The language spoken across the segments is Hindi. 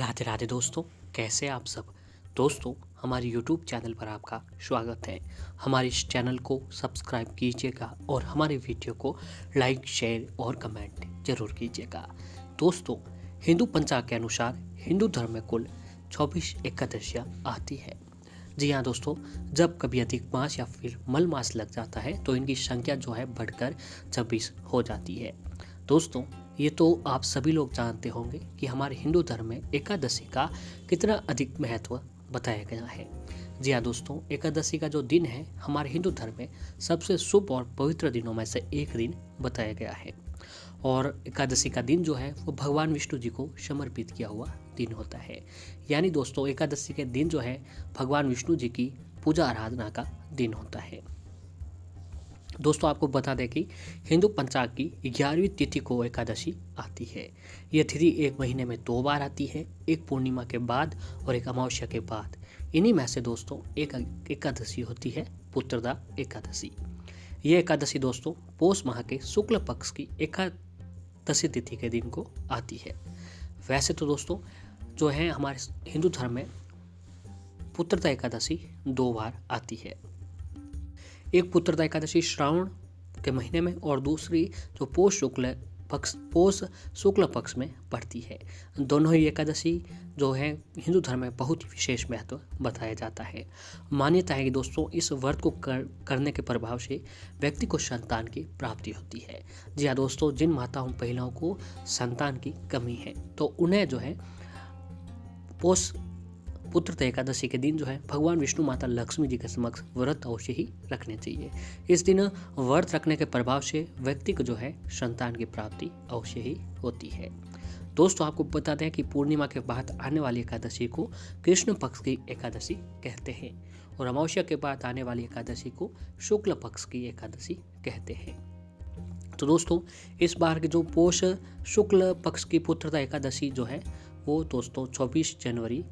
राधे राधे दोस्तों, कैसे आप सब। दोस्तों, हमारे YouTube चैनल पर आपका स्वागत है। हमारे इस चैनल को सब्सक्राइब कीजिएगा और हमारे वीडियो को लाइक, शेयर और कमेंट जरूर कीजिएगा। दोस्तों, हिंदू पंचांग के अनुसार हिंदू धर्म में कुल 24 एकादशियाँ आती है। जी हाँ दोस्तों, जब कभी अधिक मास या फिर मल मास लग जाता है तो इनकी संख्या जो है बढ़कर 26 हो जाती है। दोस्तों, ये तो आप सभी लोग जानते होंगे कि हमारे हिंदू धर्म में एकादशी का कितना अधिक महत्व बताया गया है। जी हाँ दोस्तों, एकादशी का जो दिन है हमारे हिंदू धर्म में सबसे शुभ और पवित्र दिनों में से एक दिन बताया गया है। और एकादशी का दिन जो है वो भगवान विष्णु जी को समर्पित किया हुआ दिन होता है। यानी दोस्तों, एकादशी के दिन जो है भगवान विष्णु जी की पूजा आराधना का दिन होता है। दोस्तों, आपको बता दें कि हिंदू पंचांग की 11वीं तिथि को एकादशी आती है। यह तिथि एक महीने में 2 बार आती है, एक पूर्णिमा के बाद और एक अमावस्या के बाद। इन्हीं में से दोस्तों एक एकादशी होती है पुत्रदा एकादशी। यह एकादशी दोस्तों पौष माह के शुक्ल पक्ष की एकादशी तिथि के दिन को आती है। वैसे तो दोस्तों जो है हमारे हिंदू धर्म में पुत्रदा एकादशी 2 बार आती है। एक पुत्रदा एकादशी श्रावण के महीने में और दूसरी जो पौष शुक्ल पक्ष में पड़ती है। दोनों ही एकादशी जो है हिंदू धर्म में बहुत ही विशेष महत्व बताया जाता है। मान्यता है कि दोस्तों इस व्रत को करने के प्रभाव से व्यक्ति को संतान की प्राप्ति होती है। जी हाँ दोस्तों, जिन माताओं महिलाओं को संतान की कमी है तो उन्हें जो है पौष पुत्रदा एकादशी के दिन जो है भगवान विष्णु माता लक्ष्मी जी के समक्ष व्रत अवश्य ही रखने चाहिए। इस दिन व्रत रखने के प्रभाव से व्यक्ति को जो है संतान की प्राप्ति अवश्य ही होती है। दोस्तों, आपको बता दें कि पूर्णिमा के बाद आने वाली एकादशी को कृष्ण पक्ष की एकादशी कहते हैं और अमावस्या के बाद आने वाली एकादशी को शुक्ल पक्ष की एकादशी कहते हैं। तो दोस्तों, इस बार की जो पौष शुक्ल पक्ष की पुत्रदा एकादशी जो है वो दोस्तों 24 जनवरी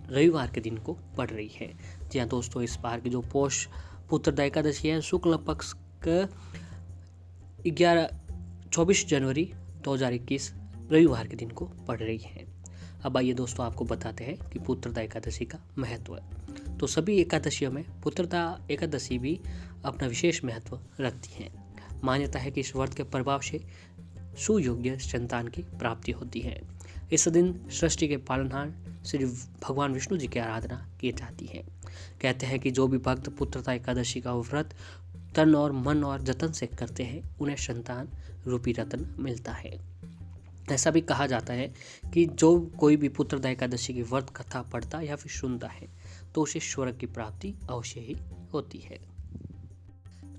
रविवार के दिन को पड़ रही है। जी हाँ दोस्तों, इस बार की जो पौष पुत्रदा एकादशी है शुक्ल पक्ष का 24 जनवरी 2021 रविवार के दिन को पड़ रही है। अब आइए दोस्तों आपको बताते हैं कि पुत्रदा एकादशी का महत्व। तो सभी एकादशियों में पुत्रदा एकादशी भी अपना विशेष महत्व रखती है। मान्यता है कि इस व्रत के प्रभाव से सुयोग्य संतान की प्राप्ति होती है। इस दिन सृष्टि के पालनहार श्री भगवान विष्णु जी की आराधना की जाती है। कहते हैं कि जो भी भक्त पुत्रदा एकादशी का व्रत तन और मन और जतन से करते हैं उन्हें संतान रूपी रत्न मिलता है। ऐसा भी कहा जाता है कि जो कोई भी पुत्रदा एकादशी की व्रत कथा पढ़ता या फिर सुनता है तो उसे स्वर्ग की प्राप्ति अवश्य ही होती है।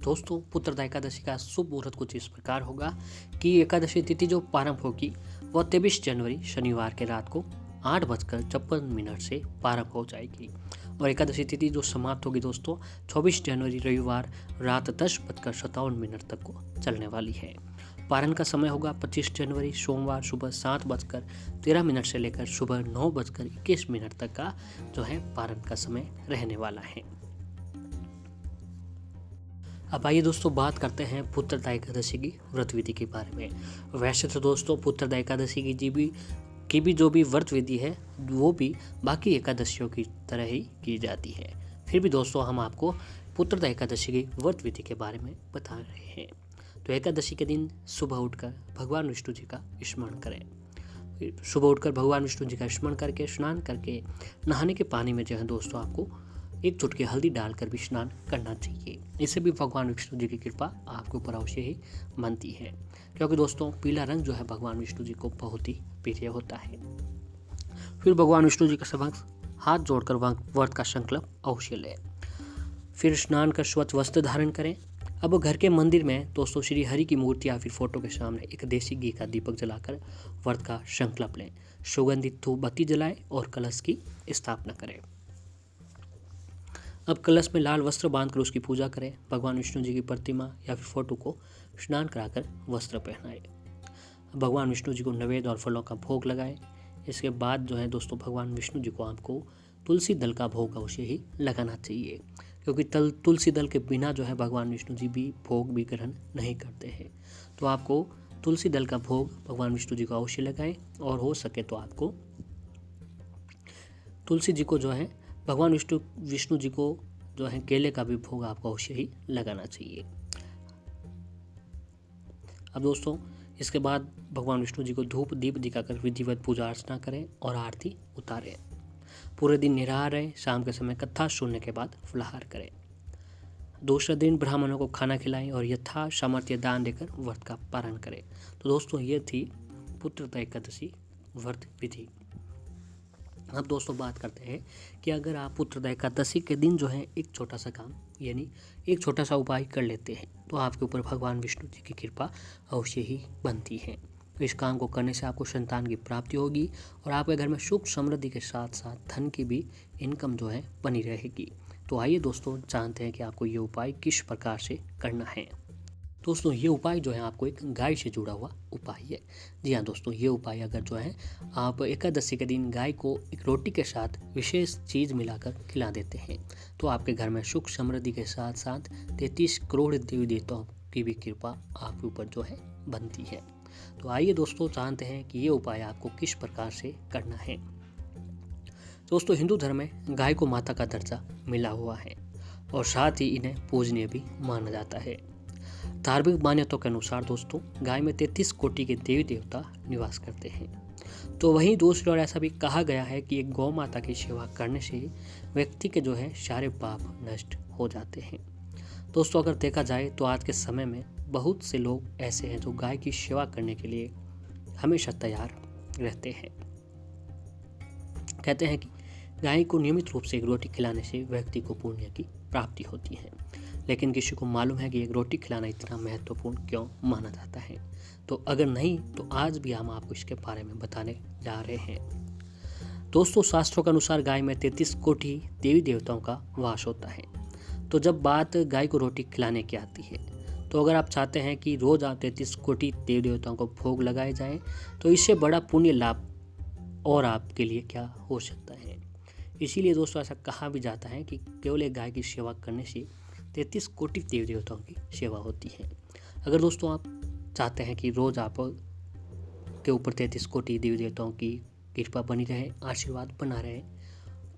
दोस्तों, पुत्रदा एकादशी का शुभ मुहूर्त कुछ इस प्रकार होगा कि एकादशी तिथि जो प्रारंभ होगी वह 23 जनवरी शनिवार के रात को 8:56 से प्रारंभ हो जाएगी और एकादशी तिथि जो समाप्त होगी दोस्तों 24 जनवरी रविवार रात 10:57 तक को चलने वाली है। पारण का समय होगा 25 जनवरी सोमवार सुबह 7:13 से लेकर सुबह 9:21 तक का जो है पारण का समय रहने वाला है। अब आइए दोस्तों बात करते हैं पुत्रदा एकादशी की व्रत विधि के बारे में। वैसे तो दोस्तों पुत्रदा एकादशी की भी जो भी व्रत विधि है वो भी बाकी एकादशियों की तरह ही की जाती है। फिर भी दोस्तों हम आपको पुत्रदा एकादशी की व्रत विधि के बारे में बता रहे हैं। तो एकादशी के दिन सुबह उठकर भगवान विष्णु जी का स्मरण करें। सुबह उठकर भगवान विष्णु जी का स्मरण करके स्नान करके नहाने के पानी में जो है दोस्तों आपको 1 चुटकी हल्दी डालकर भी स्नान करना चाहिए। इससे भी भगवान विष्णु जी की कृपा आपके ऊपर अवश्य ही बनती है, क्योंकि दोस्तों पीला रंग जो है भगवान विष्णु जी को बहुत ही प्रिय होता है। फिर भगवान विष्णु जी के समक्ष हाथ जोड़कर व्रत का संकल्प अवश्य लें। फिर स्नान कर स्वच्छ वस्त्र धारण करें। अब घर के मंदिर में दोस्तों श्री हरि की मूर्ति या फिर फोटो के सामने एक देसी घी का दीपक जलाकर व्रत का संकल्प लें। सुगंधित धूप बत्ती जलाएं और कलश की स्थापना करें। अब कलश में लाल वस्त्र बांधकर उसकी पूजा करें। भगवान विष्णु जी की प्रतिमा या फिर फोटो को स्नान कराकर वस्त्र पहनाएं। भगवान विष्णु जी को नैवेद्य और फलों का भोग लगाएं। इसके बाद जो है दोस्तों भगवान विष्णु जी को आपको तुलसी दल का भोग अवश्य ही लगाना चाहिए, क्योंकि तुलसी दल के बिना जो है भगवान विष्णु जी भी भोग भी ग्रहण नहीं करते हैं। तो आपको तुलसी दल का भोग भगवान विष्णु जी को अवश्य लगाएं और हो सके तो आपको तुलसी जी को जो है भगवान विष्णु जी को जो है केले का भी भोग आपको अवश्य ही लगाना चाहिए। अब दोस्तों इसके बाद भगवान विष्णु जी को धूप दीप दिखाकर विधिवत पूजा अर्चना करें और आरती उतारें। पूरे दिन निराहार रहें, शाम के समय कथा सुनने के बाद फलाहार करें। दूसरे दिन ब्राह्मणों को खाना खिलाएं और यथा सामर्थ्य दान देकर व्रत का पालन करें। तो दोस्तों ये थी पुत्रदा एकादशी व्रत विधि। अब दोस्तों बात करते हैं कि अगर आप पुत्रदा एकादशी के दिन जो है एक छोटा सा काम यानी एक छोटा सा उपाय कर लेते हैं तो आपके ऊपर भगवान विष्णु जी की कृपा अवश्य ही बनती है। तो इस काम को करने से आपको संतान की प्राप्ति होगी और आपके घर में सुख समृद्धि के साथ साथ धन की भी इनकम जो है बनी रहेगी। तो आइए दोस्तों जानते हैं कि आपको ये उपाय किस प्रकार से करना है। दोस्तों ये उपाय जो है आपको एक गाय से जुड़ा हुआ उपाय है। जी हाँ दोस्तों, ये उपाय अगर जो है आप एकादशी के दिन गाय को एक रोटी के साथ विशेष चीज़ मिलाकर खिला देते हैं तो आपके घर में सुख समृद्धि के साथ साथ 33 करोड़ देवी देवताओं की भी कृपा आपके ऊपर जो है बनती है। तो आइए दोस्तों जानते हैं कि ये उपाय आपको किस प्रकार से करना है। दोस्तों हिंदू धर्म में गाय को माता का दर्जा मिला हुआ है और साथ ही इन्हें पूजनीय भी माना जाता है। धार्मिक मान्यताओं के अनुसार दोस्तों गाय में 33 कोटि के देवी देवता निवास करते हैं। तो वहीं दूसरी ओर ऐसा भी कहा गया है कि एक गौ माता की सेवा करने से व्यक्ति के जो है सारे पाप नष्ट हो जाते हैं। दोस्तों अगर देखा जाए तो आज के समय में बहुत से लोग ऐसे हैं जो गाय की सेवा करने के लिए हमेशा तैयार रहते हैं। कहते हैं कि गाय को नियमित रूप से एक रोटी खिलाने से व्यक्ति को पुण्य की प्राप्ति होती है, लेकिन किसी को मालूम है कि एक रोटी खिलाना इतना महत्वपूर्ण क्यों माना जाता है? तो अगर नहीं तो आज भी हम आपको इसके बारे में बताने जा रहे हैं। दोस्तों शास्त्रों के अनुसार गाय में 33 कोटि देवी देवताओं का वास होता है। तो जब बात गाय को रोटी खिलाने की आती है तो अगर आप चाहते हैं कि रोज आप 33 कोटि देवी देवताओं को भोग लगाए जाएं तो इससे बड़ा पुण्य लाभ और आपके लिए क्या हो सकता है। इसीलिए दोस्तों ऐसा कहा भी जाता है कि केवल एक गाय की सेवा करने से 33 कोटि देवी देवताओं की सेवा होती है। अगर दोस्तों आप चाहते हैं कि रोज़ आप के ऊपर 33 कोटि देवी देवताओं की कृपा बनी रहे, आशीर्वाद बना रहे,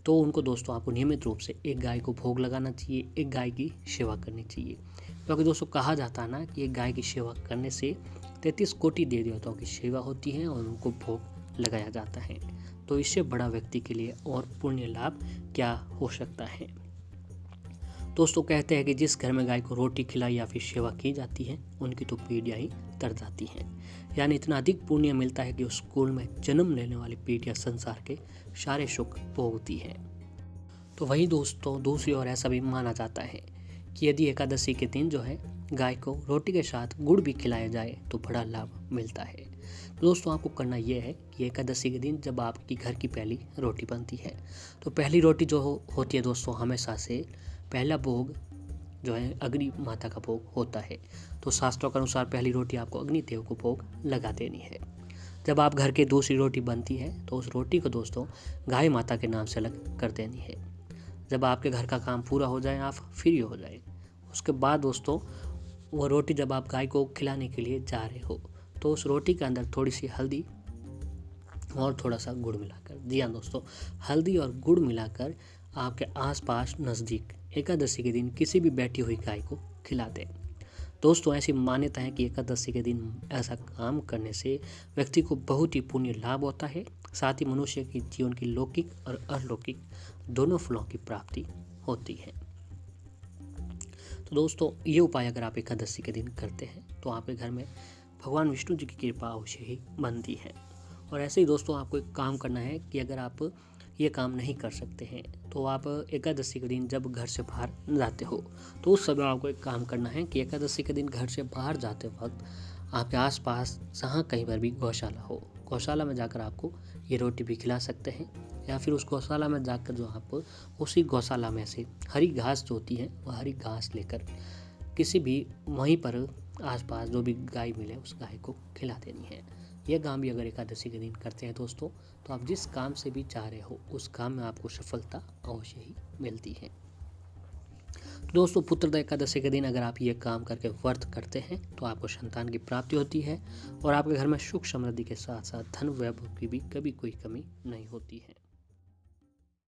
तो उनको दोस्तों आपको नियमित रूप से एक गाय को भोग लगाना चाहिए, एक गाय की सेवा करनी चाहिए। क्योंकि दोस्तों कहा जाता है ना कि एक गाय की सेवा करने से 33 कोटि देवी देवताओं की सेवा होती है और उनको भोग लगाया जाता है। तो इससे बड़ा व्यक्ति के लिए और पुण्य लाभ क्या हो सकता है। दोस्तों कहते हैं कि जिस घर में गाय को रोटी खिलाई या फिर सेवा की जाती है उनकी तो पीढ़ियाँ ही तर जाती हैं, यानी इतना अधिक पुण्य मिलता है कि उस कुल में जन्म लेने वाली पीढ़ियाँ संसार के सारे सुख भोगती है। तो वही दोस्तों दूसरी ओर ऐसा भी माना जाता है कि यदि एकादशी के दिन जो है गाय को रोटी के साथ गुड़ भी खिलाया जाए तो बड़ा लाभ मिलता है। तो दोस्तों आपको करना यह है कि एकादशी के दिन जब आपकी घर की पहली रोटी बनती है तो पहली रोटी जो होती है दोस्तों हमेशा से पहला भोग जो है अग्नि माता का भोग होता है। तो शास्त्रों के अनुसार पहली रोटी आपको अग्नि देव को भोग लगा देनी है। जब आप घर के दूसरी रोटी बनती है तो उस रोटी को दोस्तों गाय माता के नाम से अलग कर देनी है। जब आपके घर का काम पूरा हो जाए, आप फ्री हो जाए, उसके बाद दोस्तों वो रोटी जब आप गाय को खिलाने के लिए जा रहे हो तो उस रोटी के अंदर थोड़ी सी हल्दी और थोड़ा सा गुड़ मिलाकर, जी हाँ दोस्तों, हल्दी और गुड़ मिलाकर आपके आसपास नज़दीक एकादशी के दिन किसी भी बैठी हुई गाय को खिला दें। दोस्तों ऐसी मान्यता है कि एकादशी के दिन ऐसा काम करने से व्यक्ति को बहुत ही पुण्य लाभ होता है, साथ ही मनुष्य के जीवन की लौकिक और अलौकिक दोनों फलों की प्राप्ति होती है। तो दोस्तों ये उपाय अगर आप एकादशी के दिन करते हैं तो आपके घर में भगवान विष्णु जी की कृपा अवश्य ही बनती है। और ऐसे ही दोस्तों आपको एक काम करना है कि अगर आप ये काम नहीं कर सकते हैं तो आप एकादशी के दिन जब घर से बाहर जाते हो तो उस समय आपको एक काम करना है कि एकादशी के दिन घर से बाहर जाते वक्त आपके आसपास जहाँ कहीं पर भी गौशाला हो, गौशाला में जाकर आपको ये रोटी भी खिला सकते हैं, या फिर उस गौशाला में जाकर जो आप उसी गौशाला में से हरी घास जो होती है वह हरी घास लेकर किसी भी वहीं पर आसपास जो भी गाय मिले उस गाय को खिला देनी है। यह काम भी अगर एकादशी के दिन करते हैं दोस्तों तो आप जिस काम से भी चाह रहे हो उस काम में आपको सफलता अवश्य ही मिलती है। दोस्तों पुत्रदा एकादशी के दिन अगर आप ये काम करके व्रत करते हैं तो आपको संतान की प्राप्ति होती है और आपके घर में सुख समृद्धि के साथ साथ धन वैभव की भी कभी कोई कमी नहीं होती है।